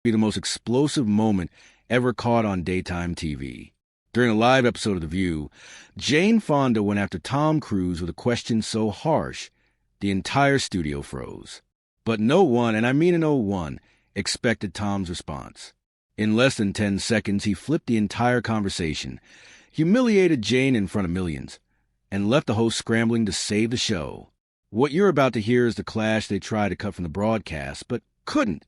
Be the most explosive moment ever caught on daytime TV. During a live episode of The View, Jane Fonda went after Tom Cruise with a question so harsh, the entire studio froze. But no one, and I mean no one, expected Tom's response. In less than 10 seconds, he flipped the entire conversation, humiliated Jane in front of millions, and left the host scrambling to save the show. What you're about to hear is the clash they tried to cut from the broadcast, but couldn't.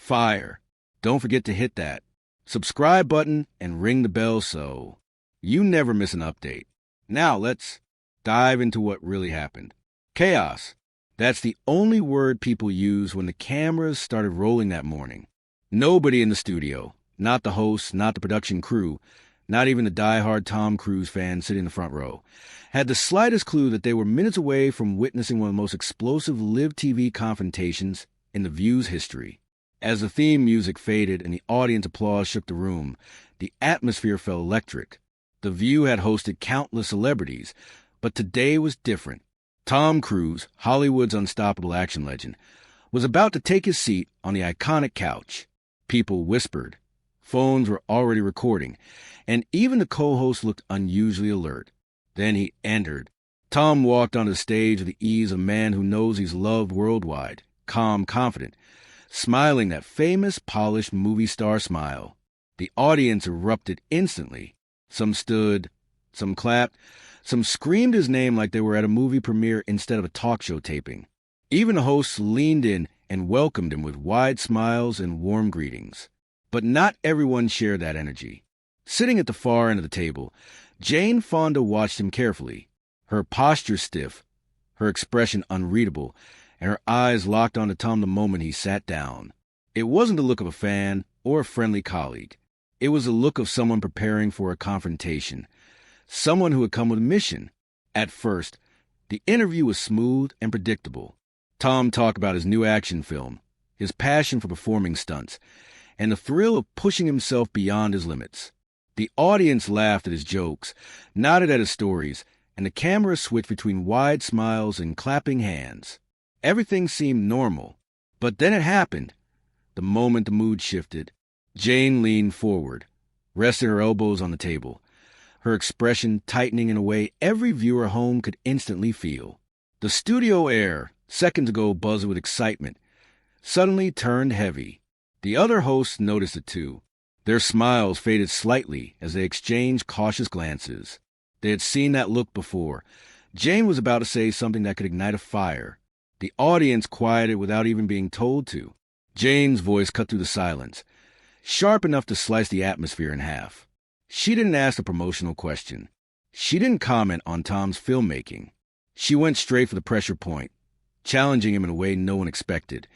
Fire. Don't forget to hit that subscribe button and ring the bell so you never miss an update. Now let's dive into what really happened. Chaos. That's the only word people used when the cameras started rolling that morning. Nobody in the studio, not the hosts, not the production crew, not even the die-hard Tom Cruise fans sitting in the front row, had the slightest clue that they were minutes away from witnessing one of the most explosive live TV confrontations in The View's history. As the theme music faded and the audience applause shook the room, the atmosphere felt electric. The View had hosted countless celebrities, but today was different. Tom Cruise, Hollywood's unstoppable action legend, was about to take his seat on the iconic couch. People whispered. Phones were already recording, and even the co-host looked unusually alert. Then he entered. Tom walked onto the stage with the ease of a man who knows he's loved worldwide, calm, confident, smiling that famous, polished movie star smile. The audience erupted instantly. Some stood, some clapped, some screamed his name like they were at a movie premiere instead of a talk show taping. Even the hosts leaned in and welcomed him with wide smiles and warm greetings. But not everyone shared that energy. Sitting at the far end of the table, Jane Fonda watched him carefully, her posture stiff, her expression unreadable, and her eyes locked onto Tom the moment he sat down. It wasn't the look of a fan or a friendly colleague. It was the look of someone preparing for a confrontation, someone who had come with a mission. At first, the interview was smooth and predictable. Tom talked about his new action film, his passion for performing stunts, and the thrill of pushing himself beyond his limits. The audience laughed at his jokes, nodded at his stories, and the camera switched between wide smiles and clapping hands. Everything seemed normal, but then it happened. The moment the mood shifted, Jane leaned forward, rested her elbows on the table, her expression tightening in a way every viewer at home could instantly feel. The studio air, seconds ago buzzed with excitement, suddenly turned heavy. The other hosts noticed it too. Their smiles faded slightly as they exchanged cautious glances. They had seen that look before. Jane was about to say something that could ignite a fire. The audience quieted without even being told to. Jane's voice cut through the silence, sharp enough to slice the atmosphere in half. She didn't ask a promotional question. She didn't comment on Tom's filmmaking. She went straight for the pressure point, challenging him in a way no one expected,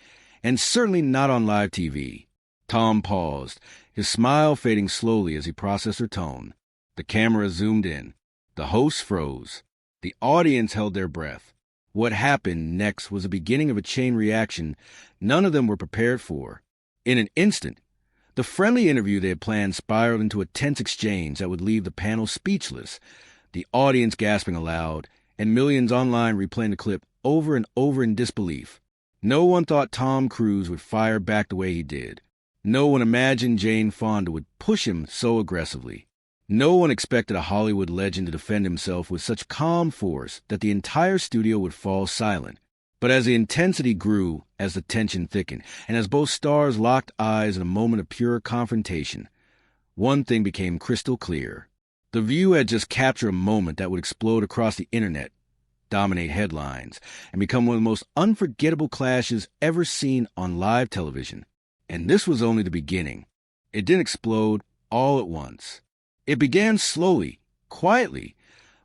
and certainly not on live TV. Tom paused, his smile fading slowly as he processed her tone. The camera zoomed in. The host froze. The audience held their breath. What happened next was the beginning of a chain reaction none of them were prepared for. In an instant, the friendly interview they had planned spiraled into a tense exchange that would leave the panel speechless, the audience gasping aloud, and millions online replaying the clip over and over in disbelief. No one thought Tom Cruise would fire back the way he did. No one imagined Jane Fonda would push him so aggressively. No one expected a Hollywood legend to defend himself with such calm force that the entire studio would fall silent. But as the intensity grew, as the tension thickened, and as both stars locked eyes in a moment of pure confrontation, one thing became crystal clear. The View had just captured a moment that would explode across the internet, dominate headlines, and become one of the most unforgettable clashes ever seen on live television. And this was only the beginning. It didn't explode all at once. It began slowly, quietly,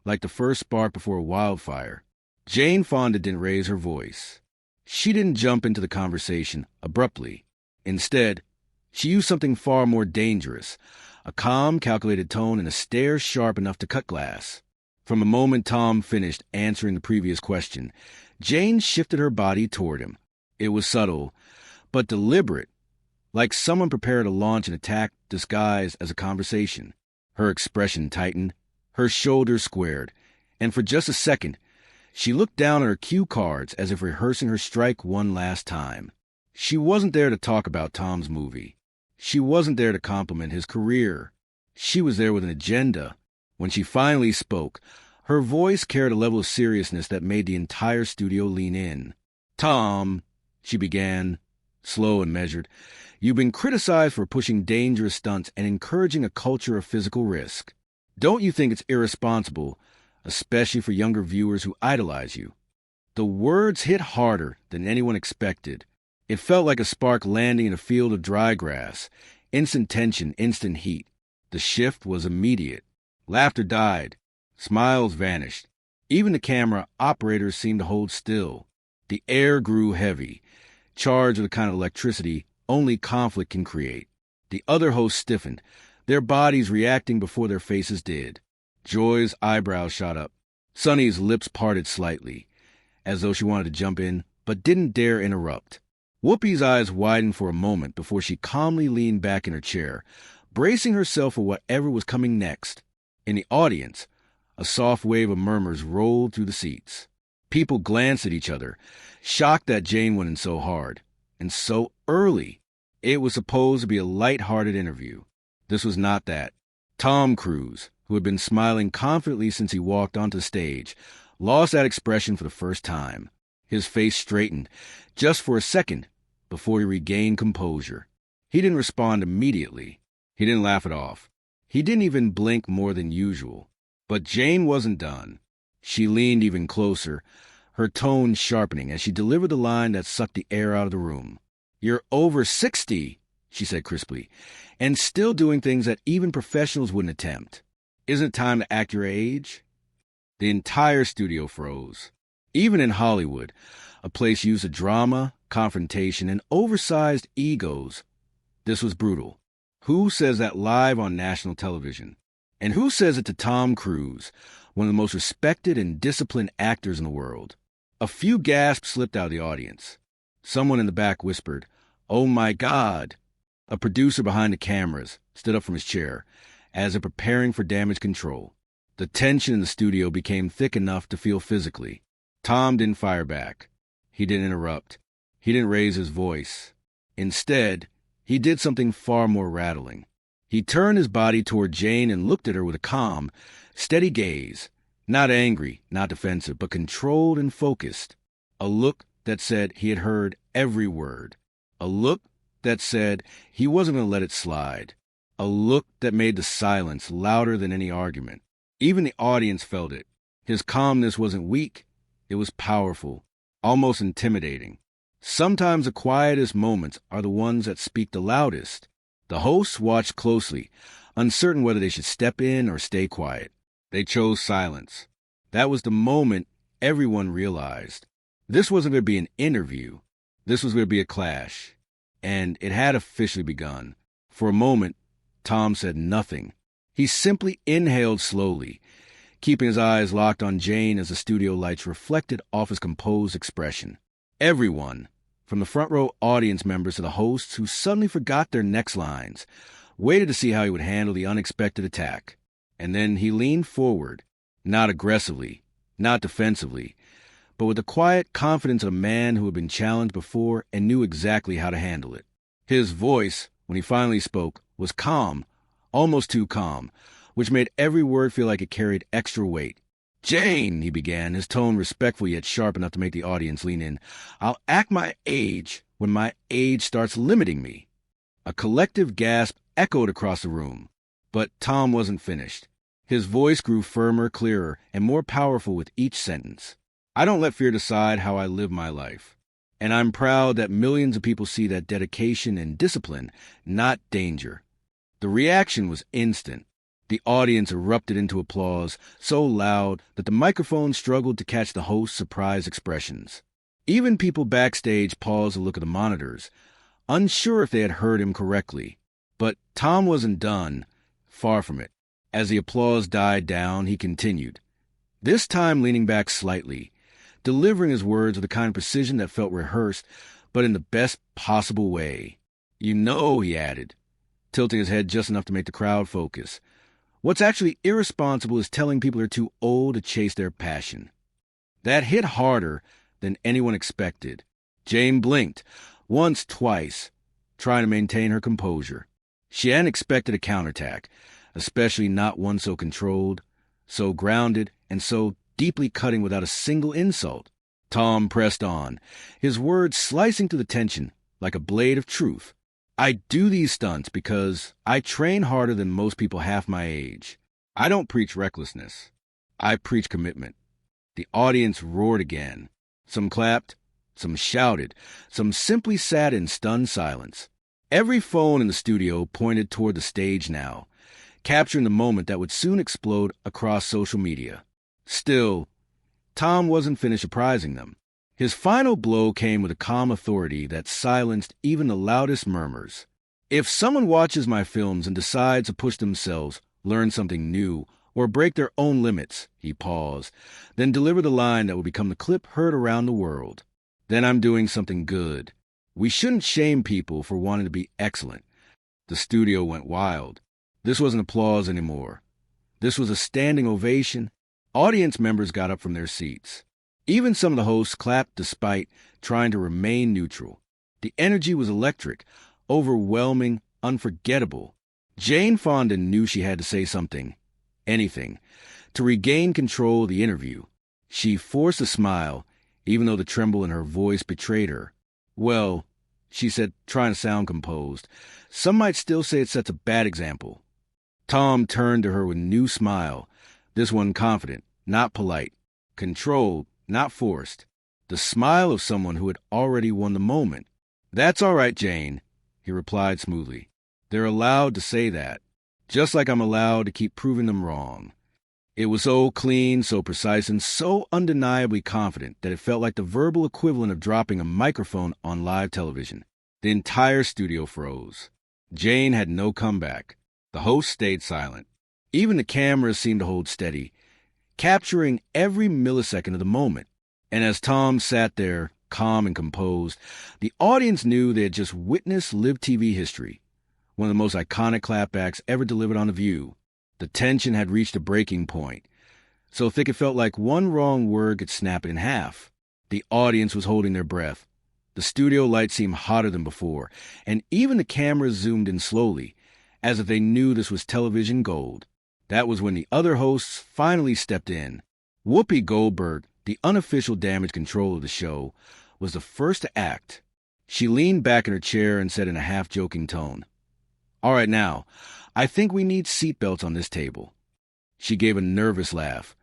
like the first spark before a wildfire. Jane Fonda didn't raise her voice. She didn't jump into the conversation abruptly. Instead, she used something far more dangerous, a calm, calculated tone and a stare sharp enough to cut glass. From the moment Tom finished answering the previous question, Jane shifted her body toward him. It was subtle, but deliberate, like someone prepared to launch an attack disguised as a conversation. Her expression tightened, her shoulders squared, and for just a second, she looked down at her cue cards as if rehearsing her strike one last time. She wasn't there to talk about Tom's movie. She wasn't there to compliment his career. She was there with an agenda. When she finally spoke, her voice carried a level of seriousness that made the entire studio lean in. "Tom," she began, slow and measured, "you've been criticized for pushing dangerous stunts and encouraging a culture of physical risk. Don't you think it's irresponsible, especially for younger viewers who idolize you?" The words hit harder than anyone expected. It felt like a spark landing in a field of dry grass. Instant tension, instant heat. The shift was immediate. Laughter died. Smiles vanished. Even the camera operators seemed to hold still. The air grew heavy, charged with the kind of electricity only conflict can create. The other hosts stiffened, their bodies reacting before their faces did. Joy's eyebrows shot up. Sunny's lips parted slightly, as though she wanted to jump in, but didn't dare interrupt. Whoopi's eyes widened for a moment before she calmly leaned back in her chair, bracing herself for whatever was coming next. In the audience, a soft wave of murmurs rolled through the seats. People glanced at each other, shocked that Jane went in so hard, and so early. It was supposed to be a light-hearted interview. This was not that. Tom Cruise, who had been smiling confidently since he walked onto the stage, lost that expression for the first time. His face straightened, just for a second, before he regained composure. He didn't respond immediately. He didn't laugh it off. He didn't even blink more than usual. But Jane wasn't done. She leaned even closer, her tone sharpening as she delivered the line that sucked the air out of the room. "You're over 60, she said crisply, "and still doing things that even professionals wouldn't attempt. Isn't it time to act your age?" The entire studio froze. Even in Hollywood, a place used to drama, confrontation, and oversized egos, this was brutal. Who says that live on national television? And who says it to Tom Cruise, one of the most respected and disciplined actors in the world? A few gasps slipped out of the audience. Someone in the back whispered, "Oh my God!" A producer behind the cameras stood up from his chair, as if preparing for damage control. The tension in the studio became thick enough to feel physically. Tom didn't fire back. He didn't interrupt. He didn't raise his voice. Instead, he did something far more rattling. He turned his body toward Jane and looked at her with a calm, steady gaze. Not angry, not defensive, but controlled and focused. A look that said he had heard every word. A look that said he wasn't going to let it slide. A look that made the silence louder than any argument. Even the audience felt it. His calmness wasn't weak. It was powerful, almost intimidating. Sometimes the quietest moments are the ones that speak the loudest. The hosts watched closely, uncertain whether they should step in or stay quiet. They chose silence. That was the moment everyone realized. This wasn't going to be an interview. This was going to be a clash. And it had officially begun. For a moment, Tom said nothing. He simply inhaled slowly, keeping his eyes locked on Jane as the studio lights reflected off his composed expression. Everyone, from the front row audience members to the hosts who suddenly forgot their next lines, waited to see how he would handle the unexpected attack. And then he leaned forward, not aggressively, not defensively, but with the quiet confidence of a man who had been challenged before and knew exactly how to handle it. His voice, when he finally spoke, was calm, almost too calm, which made every word feel like it carried extra weight. "Jane," he began, his tone respectful yet sharp enough to make the audience lean in, "I'll act my age when my age starts limiting me." A collective gasp echoed across the room, but Tom wasn't finished. His voice grew firmer, clearer, and more powerful with each sentence. "I don't let fear decide how I live my life. And I'm proud that millions of people see that dedication and discipline, not danger." The reaction was instant. The audience erupted into applause, so loud that the microphone struggled to catch the host's surprised expressions. Even people backstage paused to look at the monitors, unsure if they had heard him correctly. But Tom wasn't done, far from it. As the applause died down, he continued, this time leaning back slightly, delivering his words with a kind of precision that felt rehearsed, but in the best possible way. "You know," he added, tilting his head just enough to make the crowd focus, "what's actually irresponsible is telling people they're too old to chase their passion." That hit harder than anyone expected. Jane blinked, Once, twice, trying to maintain her composure. She hadn't expected a counterattack, especially not one so controlled, so grounded, and so deeply cutting without a single insult. Tom pressed on, his words slicing through the tension like a blade of truth. I do these stunts because I train harder than most people half my age. I don't preach recklessness. I preach commitment. The audience roared again. Some clapped, some shouted, some simply sat in stunned silence. Every phone in the studio pointed toward the stage now, capturing the moment that would soon explode across social media. Still, Tom wasn't finished surprising them. His final blow came with a calm authority that silenced even the loudest murmurs. If someone watches my films and decides to push themselves, learn something new, or break their own limits, he paused, then delivered the line that would become the clip heard around the world. Then I'm doing something good. We shouldn't shame people for wanting to be excellent. The studio went wild. This wasn't applause anymore. This was a standing ovation. Audience members got up from their seats. Even some of the hosts clapped despite trying to remain neutral. The energy was electric, overwhelming, unforgettable. Jane Fonda knew she had to say something, anything, to regain control of the interview. She forced a smile, even though the tremble in her voice betrayed her. Well, she said, trying to sound composed, some might still say it sets a bad example. Tom turned to her with a new smile, this one confident, not polite, controlled, not forced, the smile of someone who had already won the moment. That's all right, Jane, he replied smoothly. They're allowed to say that, just like I'm allowed to keep proving them wrong. It was so clean, so precise, and so undeniably confident that it felt like the verbal equivalent of dropping a microphone on live television. The entire studio froze. Jane had no comeback. The host stayed silent. Even the cameras seemed to hold steady, capturing every millisecond of the moment. And as Tom sat there, calm and composed, the audience knew they had just witnessed live TV history, one of the most iconic clapbacks ever delivered on The View. The tension had reached a breaking point, so thick it felt like one wrong word could snap it in half. The audience was holding their breath. The studio lights seemed hotter than before, and even the cameras zoomed in slowly, as if they knew this was television gold. That was when the other hosts finally stepped in. Whoopi Goldberg, the unofficial damage control of the show, was the first to act. She leaned back in her chair and said in a half-joking tone, "All right, now, I think we need seatbelts on this table." She gave a nervous laugh,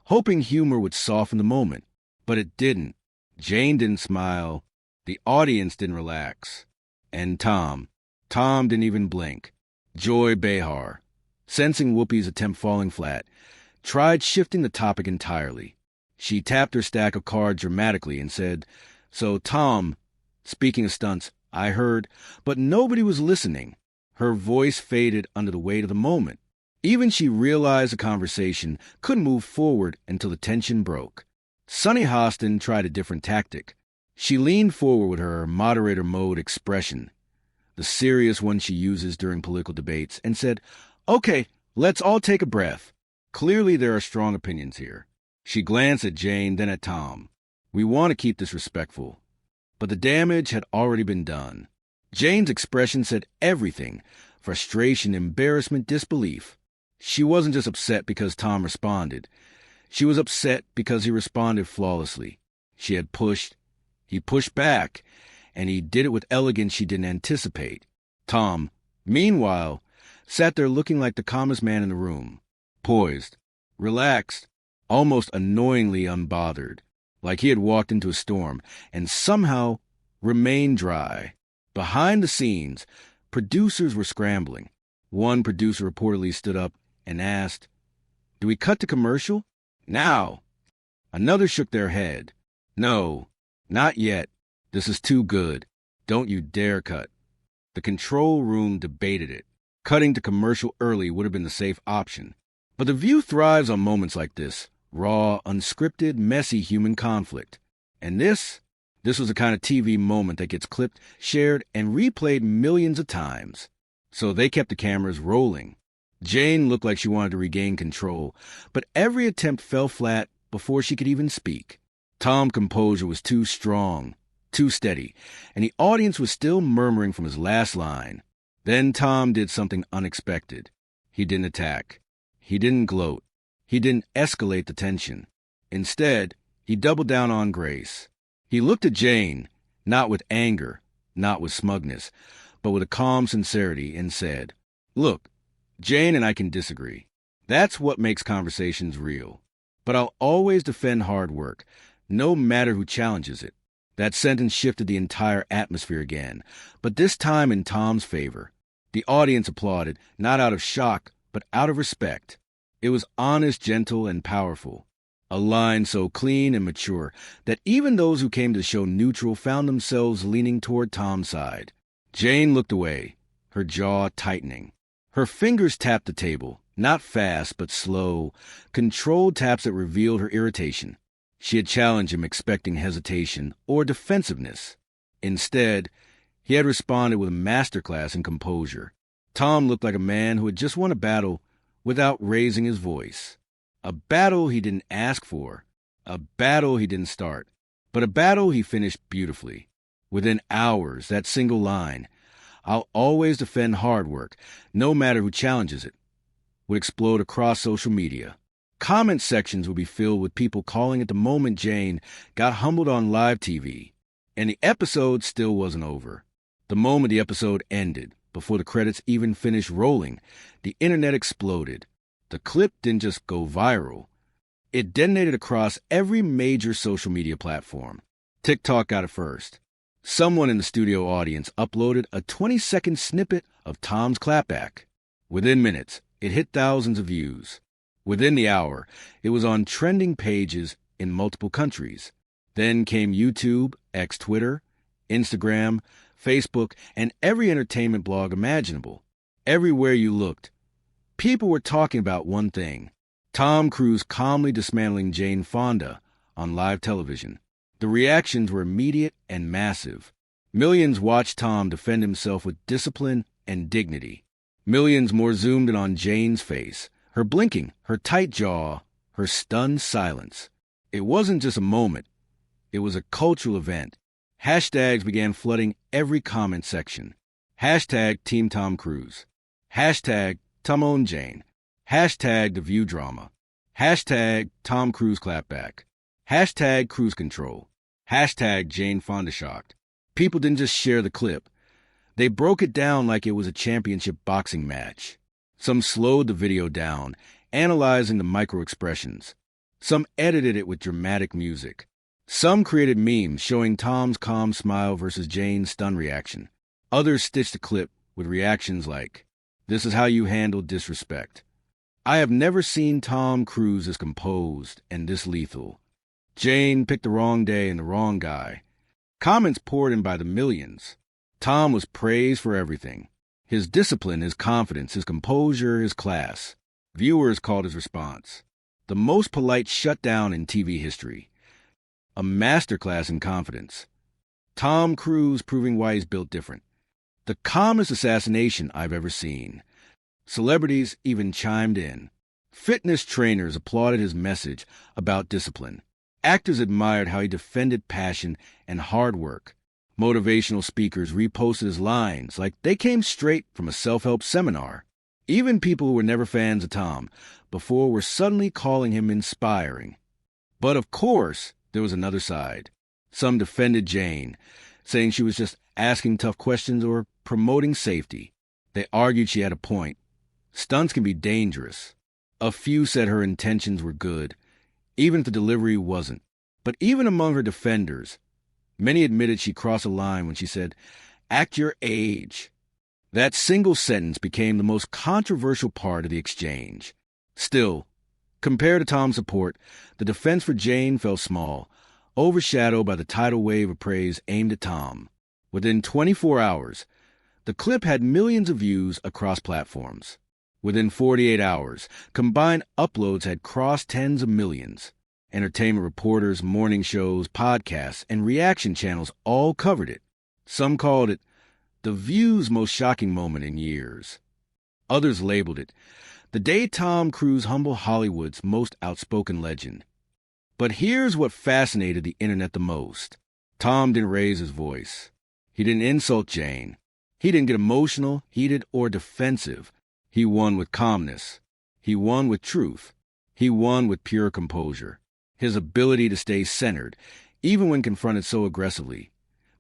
hoping humor would soften the moment, but it didn't. Jane didn't smile. The audience didn't relax. And Tom didn't even blink. Joy Behar, sensing Whoopi's attempt falling flat, tried shifting the topic entirely. She tapped her stack of cards dramatically and said, "So, Tom, speaking of stunts, I heard," but nobody was listening. Her voice faded under the weight of the moment. Even she realized the conversation couldn't move forward until the tension broke. Sunny Hostin tried a different tactic. She leaned forward with her moderator mode expression, the serious one she uses during political debates, and said, "Okay, let's all take a breath. Clearly there are strong opinions here." She glanced at Jane, then at Tom. "We want to keep this respectful." But the damage had already been done. Jane's expression said everything: frustration, embarrassment, disbelief. She wasn't just upset because Tom responded. She was upset because he responded flawlessly. She had pushed. He pushed back, and he did it with elegance she didn't anticipate. Tom, meanwhile, sat there looking like the calmest man in the room, poised, relaxed, almost annoyingly unbothered, like he had walked into a storm and somehow remained dry. Behind the scenes, producers were scrambling. One producer reportedly stood up and asked, "Do we cut to commercial?" "Now." Another shook their head. "No, not yet. This is too good. Don't you dare cut." The control room debated it. Cutting to commercial early would have been the safe option. But The View thrives on moments like this, raw, unscripted, messy human conflict. And this was the kind of TV moment that gets clipped, shared, and replayed millions of times. So they kept the cameras rolling. Jane looked like she wanted to regain control, but every attempt fell flat before she could even speak. Tom's composure was too strong. too steady, and the audience was still murmuring from his last line. Then Tom did something unexpected. He didn't attack. He didn't gloat. He didn't escalate the tension. Instead, he doubled down on grace. He looked at Jane, not with anger, not with smugness, but with a calm sincerity, and said, "Look, Jane and I can disagree. That's what makes conversations real. But I'll always defend hard work, no matter who challenges it." That sentence shifted the entire atmosphere again, but this time in Tom's favor. The audience applauded, not out of shock, but out of respect. It was honest, gentle, and powerful. A line so clean and mature that even those who came to the show neutral found themselves leaning toward Tom's side. Jane looked away, her jaw tightening. Her fingers tapped the table, not fast but slow, controlled taps that revealed her irritation. She had challenged him expecting hesitation or defensiveness. Instead, he had responded with a masterclass in composure. Tom looked like a man who had just won a battle without raising his voice. A battle he didn't ask for, a battle he didn't start, but a battle he finished beautifully. Within hours, that single line, "I'll always defend hard work, no matter who challenges it," would explode across social media. Comment sections would be filled with people calling it the moment Jane got humbled on live TV. And the episode still wasn't over. The moment the episode ended, before the credits even finished rolling, the internet exploded. The clip didn't just go viral. It detonated across every major social media platform. TikTok got it first. Someone in the studio audience uploaded a 20-second snippet of Tom's clapback. Within minutes, it hit thousands of views. Within the hour, it was on trending pages in multiple countries. Then came YouTube, ex-Twitter, Instagram, Facebook, and every entertainment blog imaginable. Everywhere you looked, people were talking about one thing: Tom Cruise calmly dismantling Jane Fonda on live television. The reactions were immediate and massive. Millions watched Tom defend himself with discipline and dignity. Millions more zoomed in on Jane's face, her blinking, her tight jaw, her stunned silence. It wasn't just a moment. It was a cultural event. Hashtags began flooding every comment section. Hashtag Team Tom Cruise. Hashtag Tom on Jane. Hashtag The View Drama. Hashtag Tom Cruise Clapback. Hashtag Cruise Control. Hashtag Jane Fonda Shocked. People didn't just share the clip. They broke it down like it was a championship boxing match. Some slowed the video down, analyzing the micro-expressions. Some edited it with dramatic music. Some created memes showing Tom's calm smile versus Jane's stunned reaction. Others stitched the clip with reactions like, "This is how you handle disrespect." "I have never seen Tom Cruise this composed and this lethal." "Jane picked the wrong day and the wrong guy." Comments poured in by the millions. Tom was praised for everything: his discipline, his confidence, his composure, his class. Viewers called his response the most polite shutdown in TV history. A masterclass in confidence. Tom Cruise proving why he's built different. The calmest assassination I've ever seen. Celebrities even chimed in. Fitness trainers applauded his message about discipline. Actors admired how he defended passion and hard work. Motivational speakers reposted his lines like they came straight from a self-help seminar. Even people who were never fans of Tom before were suddenly calling him inspiring. But of course, there was another side. Some defended Jane, saying she was just asking tough questions or promoting safety. They argued she had a point. Stunts can be dangerous. A few said her intentions were good, even if the delivery wasn't. But even among her defenders, many admitted she crossed a line when she said, "Act your age." That single sentence became the most controversial part of the exchange. Still, compared to Tom's support, the defense for Jane fell small, overshadowed by the tidal wave of praise aimed at Tom. Within 24 hours, the clip had millions of views across platforms. Within 48 hours, combined uploads had crossed tens of millions. Entertainment reporters, morning shows, podcasts, and reaction channels all covered it. Some called it the View's most shocking moment in years. Others labeled it the day Tom Cruise humbled Hollywood's most outspoken legend. But here's what fascinated the internet the most. Tom didn't raise his voice. He didn't insult Jane. He didn't get emotional, heated, or defensive. He won with calmness. He won with truth. He won with pure composure. His ability to stay centered, even when confronted so aggressively,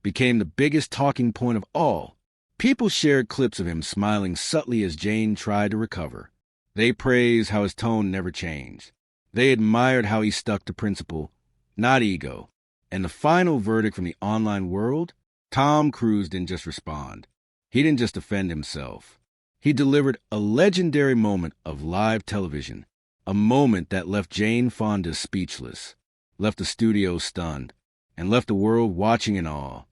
became the biggest talking point of all. People shared clips of him smiling subtly as Jane tried to recover. They praised how his tone never changed. They admired how he stuck to principle, not ego. And the final verdict from the online world? Tom Cruise didn't just respond. He didn't just defend himself. He delivered a legendary moment of live television, a moment that left Jane Fonda speechless, left the studio stunned, and left the world watching in awe.